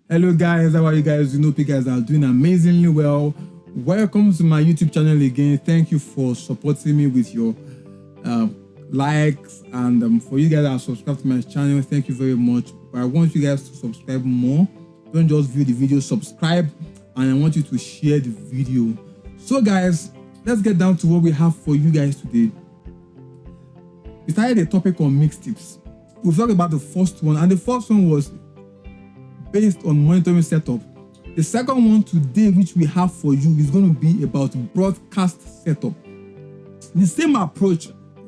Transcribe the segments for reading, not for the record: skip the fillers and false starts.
Hello guys, how are you guys? Hope you guys are doing amazingly well. Welcome to my YouTube channel again. Thank you for supporting me with your likes, and for you guys that are subscribed to my channel, thank you very much. But I want you guys to subscribe more. Don't just view the video, subscribe, and I want you to share the video. So guys, let's get down to what we have for you guys today. We started a topic on mixtapes. We'll talk about the first one, and the first one was based on monitoring setup. The second one today, which we have for you, is going to be about broadcast setup. The same approach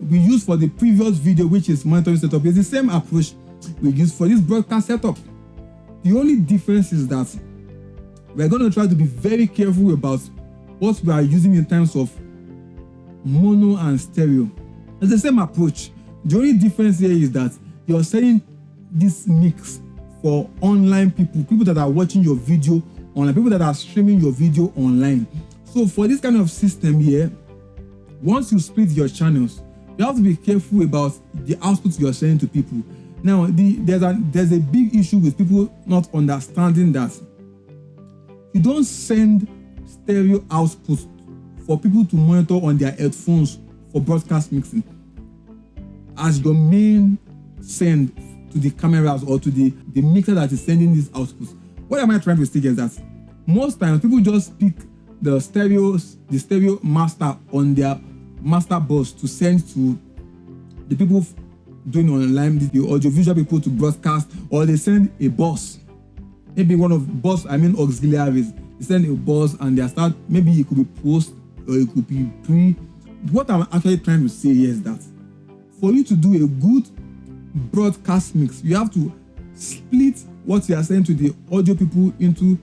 we used for the previous video, which is monitoring setup, is the same approach we use for this broadcast setup. The only difference is that we're going to try to be very careful about what we are using in terms of mono and stereo. It's the same approach. The only difference here is that you're setting this mix for online people that are watching your video online, people that are streaming your video online. So for this kind of system here, once you split your channels, you have to be careful about the output you're sending to people. Now, there's a big issue with people not understanding that you don't send stereo output for people to monitor on their headphones for broadcast mixing as your main send to the cameras or to the mixer that is sending these outputs. What am I trying to say is that most times people just pick the stereo master on their master bus to send to the people doing online, the audiovisual people to broadcast, or they send a bus, maybe one of bus, auxiliaries. They send a bus and they start, maybe it could be post or it could be pre. What I'm actually trying to say here is that for you to do a good broadcast mix, you have to split what you are saying to the audio people into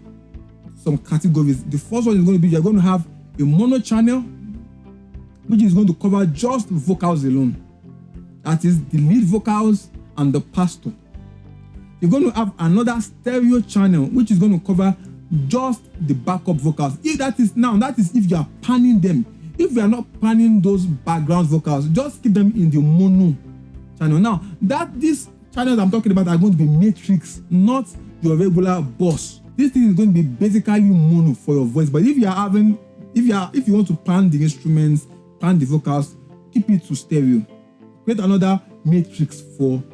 some categories. The first one is going to be, you're going to have a mono channel, which is going to cover just vocals alone. That is the lead vocals and the pastor. You're going to have another stereo channel, which is going to cover just the backup vocals. That is if you are panning them. If you are not panning those background vocals, just keep them in the mono channel. Now, these channels I'm talking about are going to be matrix, not your regular bus. This thing is going to be basically mono for your voice. But if you want to pan the instruments, pan the vocals, keep it to stereo. Create another matrix channel,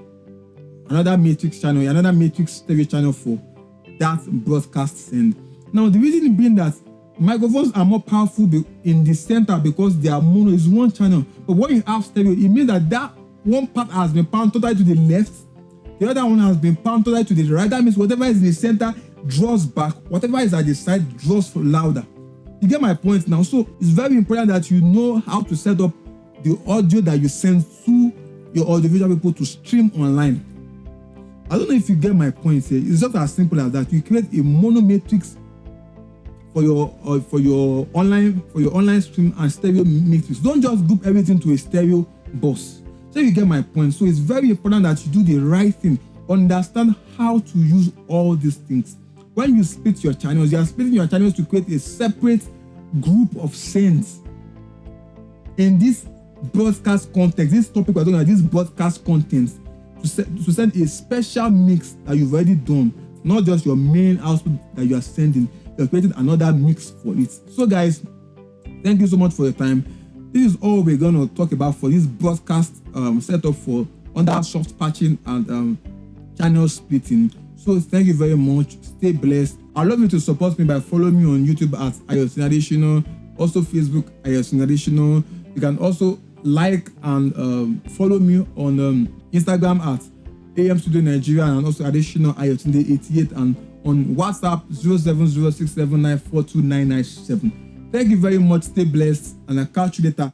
another matrix stereo channel for that broadcast send. Now, the reason being that microphones are more powerful in the center because they are mono, is one channel. But when you have stereo, it means that one part has been pounded totally to the left, the other one has been pounded totally to the right. That means whatever is in the center draws back, whatever is at the side draws louder. You get my point now? So it's very important that you know how to set up the audio that you send to your audiovisual people to stream online. I don't know if you get my point here. It's just as simple as that. You create a mono matrix for your online stream and stereo matrix. Don't just group everything to a stereo bus. So you get my point. So it's very important that you do the right thing. Understand how to use all these things. When you split your channels, you are splitting your channels to create a separate group of sends. In this broadcast context, this topic we're talking about, this broadcast content, to send a special mix that you've already done, not just your main output that you are sending. You're creating another mix for it. So guys, thank you so much for your time. This is all we're going to talk about for this broadcast setup for under soft patching and channel splitting. So thank you very much. Stay blessed. I'd love you to support me by following me on YouTube at Ayotunde Adesina, also Facebook Ayotunde Adesina. You can also like and follow me on Instagram at AM Studio Nigeria, and also Adesina Ayotunde 88, and on WhatsApp 07067942997. Thank you very much. Stay blessed, and I'll catch you later.